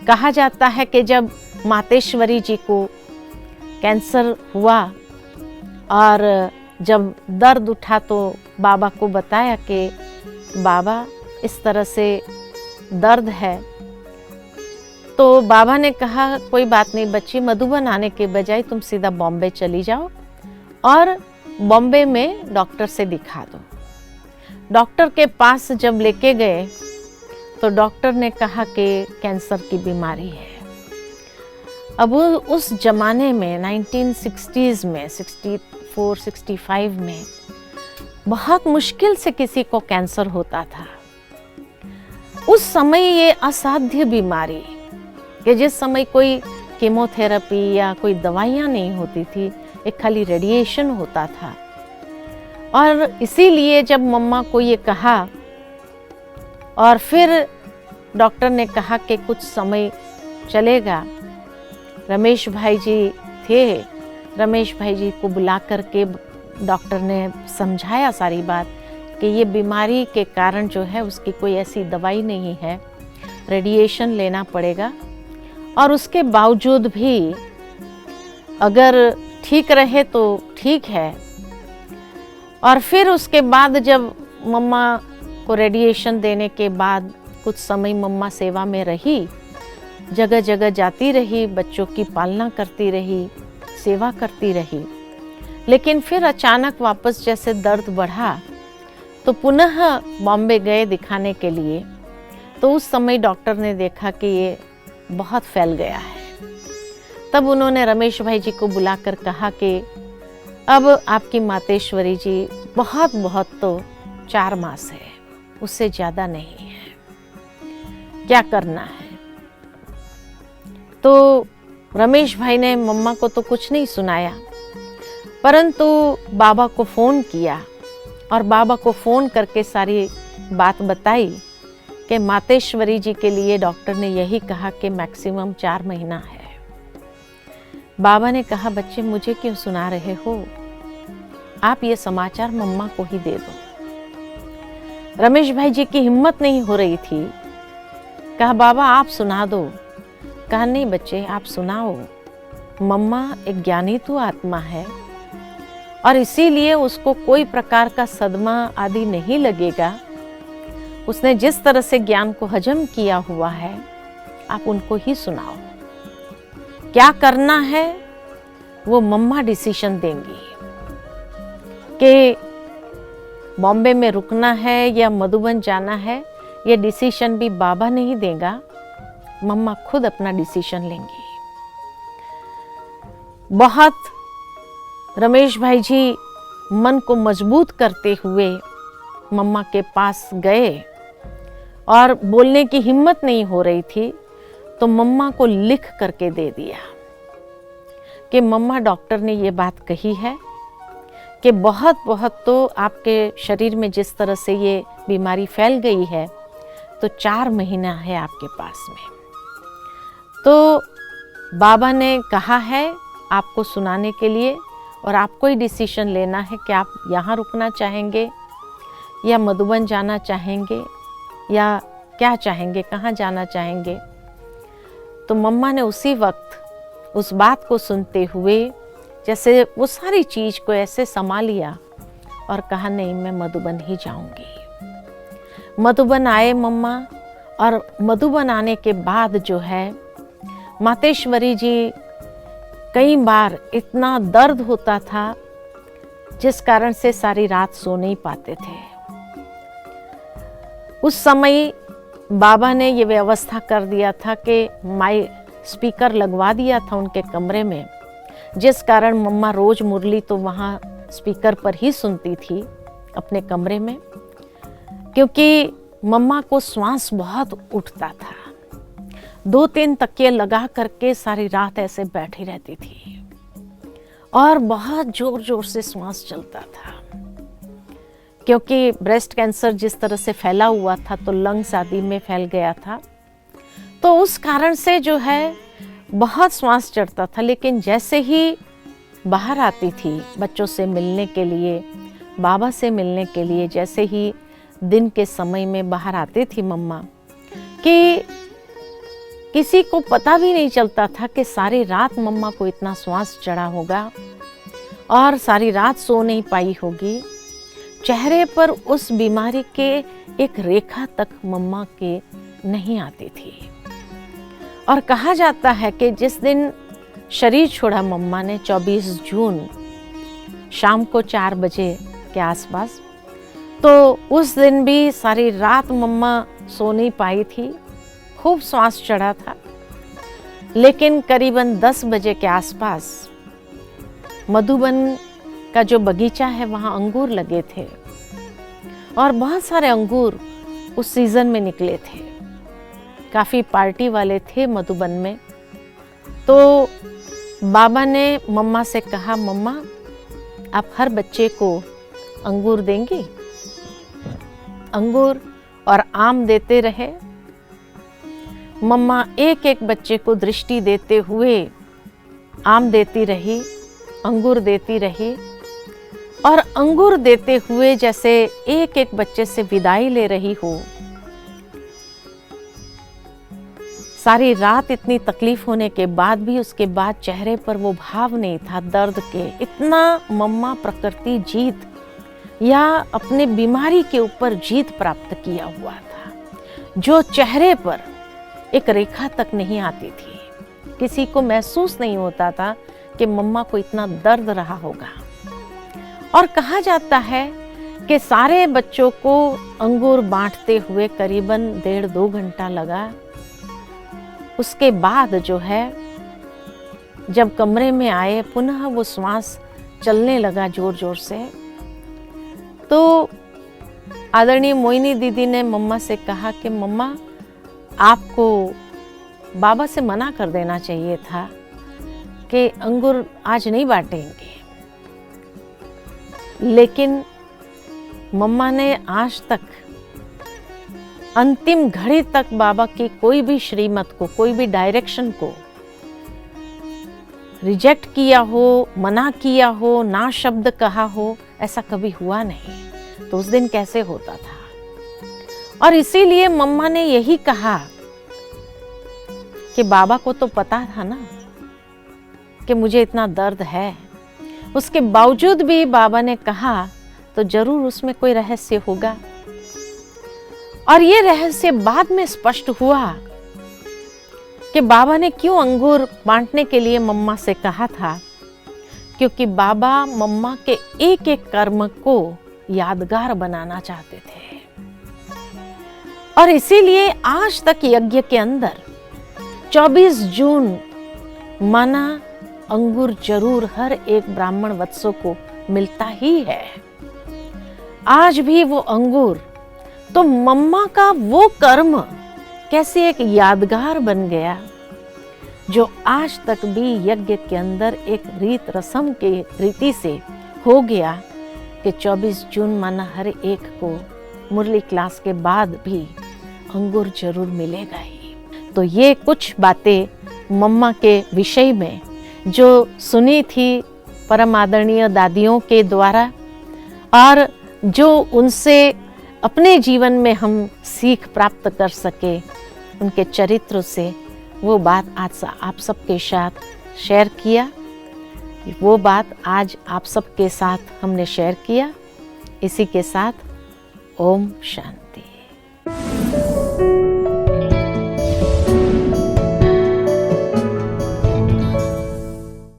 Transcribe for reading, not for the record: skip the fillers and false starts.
कहा जाता है कि जब मातेश्वरी जी को कैंसर हुआ और जब दर्द उठा तो बाबा को बताया कि बाबा इस तरह से दर्द है, तो बाबा ने कहा कोई बात नहीं बच्ची, मधुबन आने के बजाय तुम सीधा बॉम्बे चली जाओ और बॉम्बे में डॉक्टर से दिखा दो। डॉक्टर के पास जब लेके गए तो डॉक्टर ने कहा कि कैंसर की बीमारी है। अब उस जमाने में 1960s में 64-65 में बहुत मुश्किल से किसी को कैंसर होता था। उस समय ये असाध्य बीमारी कि जिस समय कोई कीमोथेरेपी या कोई दवाइयाँ नहीं होती थी, एक खाली रेडिएशन होता था। और इसीलिए जब मम्मा को ये कहा और फिर डॉक्टर ने कहा कि कुछ समय चलेगा, रमेश भाई जी थे, रमेश भाई जी को बुला करके डॉक्टर ने समझाया सारी बात कि ये बीमारी के कारण जो है उसकी कोई ऐसी दवाई नहीं है, रेडिएशन लेना पड़ेगा और उसके बावजूद भी अगर ठीक रहे तो ठीक है। और फिर उसके बाद जब मम्मा को रेडिएशन देने के बाद कुछ समय मम्मा सेवा में रही, जगह जगह जाती रही, बच्चों की पालना करती रही, सेवा करती रही। लेकिन फिर अचानक वापस जैसे दर्द बढ़ा तो पुनः बॉम्बे गए दिखाने के लिए। तो उस समय डॉक्टर ने देखा कि ये बहुत फैल गया है। तब उन्होंने रमेश भाई जी को बुलाकर कहा कि अब आपकी मातेश्वरी जी बहुत बहुत तो 4 मास है, उससे ज़्यादा नहीं है, क्या करना है। तो रमेश भाई ने मम्मा को तो कुछ नहीं सुनाया, परंतु बाबा को फ़ोन किया और बाबा को फ़ोन करके सारी बात बताई कि मातेश्वरी जी के लिए डॉक्टर ने यही कहा कि मैक्सिमम 4 महीना है। बाबा ने कहा बच्चे मुझे क्यों सुना रहे हो, आप ये समाचार मम्मा को ही दे दो। रमेश भाई जी की हिम्मत नहीं हो रही थी, कहा बाबा आप सुना दो। कहा नहीं बच्चे आप सुनाओ, मम्मा एक ज्ञानी तो आत्मा है और इसीलिए उसको कोई प्रकार का सदमा आदि नहीं लगेगा। उसने जिस तरह से ज्ञान को हजम किया हुआ है, आप उनको ही सुनाओ। क्या करना है वो मम्मा डिसीजन देंगी कि बॉम्बे में रुकना है या मधुबन जाना है, ये डिसीजन भी बाबा नहीं देगा, मम्मा खुद अपना डिसीजन लेंगी। बहुत रमेश भाई जी मन को मजबूत करते हुए मम्मा के पास गए और बोलने की हिम्मत नहीं हो रही थी, तो मम्मा को लिख करके दे दिया कि मम्मा डॉक्टर ने ये बात कही है कि बहुत तो आपके शरीर में जिस तरह से ये बीमारी फैल गई है तो 4 महीना है आपके पास में। तो बाबा ने कहा है आपको सुनाने के लिए और आपको ही डिसीजन लेना है कि आप यहाँ रुकना चाहेंगे या मधुबन जाना चाहेंगे या क्या चाहेंगे, कहाँ जाना चाहेंगे। तो मम्मा ने उसी वक्त उस बात को सुनते हुए जैसे वो सारी चीज़ को ऐसे संभाल लिया और कहा नहीं मैं मधुबन ही जाऊंगी। मधुबन आए मम्मा, और मधुबन आने के बाद जो है मातेश्वरी जी कई बार इतना दर्द होता था जिस कारण से सारी रात सो नहीं पाते थे। उस समय बाबा ने ये व्यवस्था कर दिया था कि माइक स्पीकर लगवा दिया था उनके कमरे में, जिस कारण मम्मा रोज मुरली तो वहाँ स्पीकर पर ही सुनती थी अपने कमरे में, क्योंकि मम्मा को श्वास बहुत उठता था। 2-3 तकिए लगा करके सारी रात ऐसे बैठी रहती थी और बहुत जोर जोर से श्वास चलता था, क्योंकि ब्रेस्ट कैंसर जिस तरह से फैला हुआ था तो लंग्स आदि में फैल गया था, तो उस कारण से जो है बहुत श्वास चढ़ता था। लेकिन जैसे ही बाहर आती थी बच्चों से मिलने के लिए, बाबा से मिलने के लिए, जैसे ही दिन के समय में बाहर आती थी मम्मा, कि किसी को पता भी नहीं चलता था कि सारी रात मम्मा को इतना श्वास चढ़ा होगा और सारी रात सो नहीं पाई होगी। चेहरे पर उस बीमारी के एक रेखा तक मम्मा के नहीं आती थी। और कहा जाता है कि जिस दिन शरीर छोड़ा मम्मा ने 24 जून शाम को 4 बजे के आसपास, तो उस दिन भी सारी रात मम्मा सो नहीं पाई थी, खूब श्वास चढ़ा था। लेकिन करीबन 10 बजे के आसपास मधुबन का जो बगीचा है वहाँ अंगूर लगे थे और बहुत सारे अंगूर उस सीज़न में निकले थे। काफ़ी पार्टी वाले थे मधुबन में। तो बाबा ने मम्मा से कहा, मम्मा आप हर बच्चे को अंगूर देंगी? अंगूर और आम देते रहे। मम्मा एक एक बच्चे को दृष्टि देते हुए आम देती रही, अंगूर देती रही और अंगूर देते हुए जैसे एक एक बच्चे से विदाई ले रही हो। सारी रात इतनी तकलीफ होने के बाद भी उसके बाद चेहरे पर वो भाव नहीं था दर्द के। इतना मम्मा प्रकृति जीत या अपने बीमारी के ऊपर जीत प्राप्त किया हुआ था, जो चेहरे पर एक रेखा तक नहीं आती थी। किसी को महसूस नहीं होता था कि मम्मा को इतना दर्द रहा होगा। और कहा जाता है कि सारे बच्चों को अंगूर बांटते हुए करीबन 1.5-2 घंटा लगा। उसके बाद जो है जब कमरे में आए, पुनः वो श्वास चलने लगा जोर जोर से। तो आदरणीय मोहिनी दीदी ने मम्मा से कहा कि मम्मा आपको बाबा से मना कर देना चाहिए था कि अंगूर आज नहीं बांटेंगे। लेकिन मम्मा ने आज तक अंतिम घड़ी तक बाबा की कोई भी श्रीमत को, कोई भी डायरेक्शन को रिजेक्ट किया हो, मना किया हो, ना शब्द कहा हो, ऐसा कभी हुआ नहीं। तो उस दिन कैसे होता था? और इसीलिए मम्मा ने यही कहा कि बाबा को तो पता था ना कि मुझे इतना दर्द है। उसके बावजूद भी बाबा ने कहा तो जरूर उसमें कोई रहस्य होगा। और ये रहस्य बाद में स्पष्ट हुआ कि बाबा ने क्यों अंगूर बांटने के लिए मम्मा से कहा था, क्योंकि बाबा मम्मा के एक एक कर्म को यादगार बनाना चाहते थे। और इसीलिए आज तक यज्ञ के अंदर 24 जून माना अंगूर जरूर हर एक ब्राह्मण वत्सों को मिलता ही है। आज भी वो अंगूर, तो मम्मा का वो कर्म कैसे एक यादगार बन गया, जो आज तक भी यज्ञ के अंदर एक रीत रस्म के रीति से हो गया कि 24 जून माना हर एक को मुरली क्लास के बाद भी अंगूर जरूर मिलेगा ही। तो ये कुछ बातें मम्मा के विषय में जो सुनी थी परम आदरणीय दादियों के द्वारा, और जो उनसे अपने जीवन में हम सीख प्राप्त कर सके उनके चरित्र से, वो बात आज आप सबके साथ शेयर किया। वो बात आज आप सबके साथ हमने शेयर किया। इसी के साथ ओम शांति।